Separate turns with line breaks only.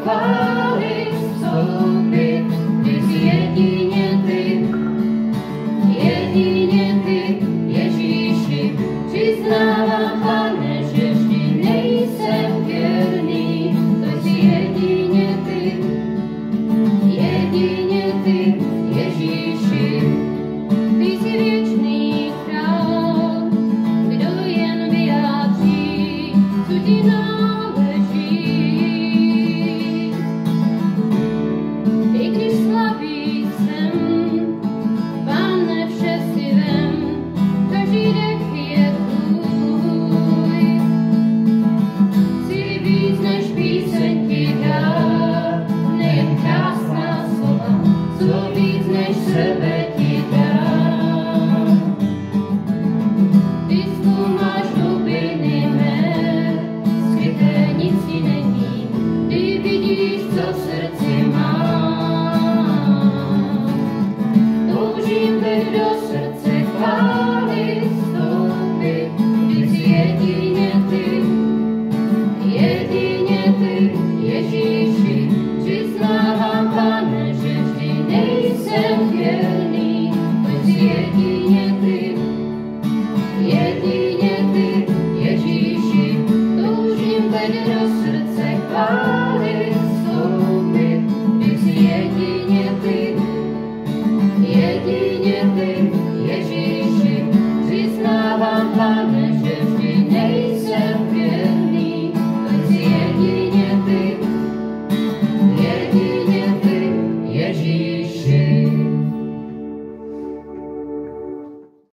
chvály vstoupit, ty jsi jedině ty, Ježíši, přiznávám, Pane, že vždy nejsem věrný, to jsi jedině ty, Ježíši, ty jsi věčný král, kdo jen vyjádří, co ti náleží. I když slabý jsem, Pane, vše si vem, každý dech je tvůj. Jsi víc než píseň ti dá, nejen krásná slova, co víc než sebe ti dá. Ty zkoumáš hlubiny mé, skryté nic ti není, ty vidíš, co v srdci mám. Toužím teď do srdce chvály vstoupit, ty jsi jedině ty, Ježíši, přiznávám, Pane, že vždy nejsem věrný, to jsi jedině ty, Ježíši, toužím teď do srdce chvály.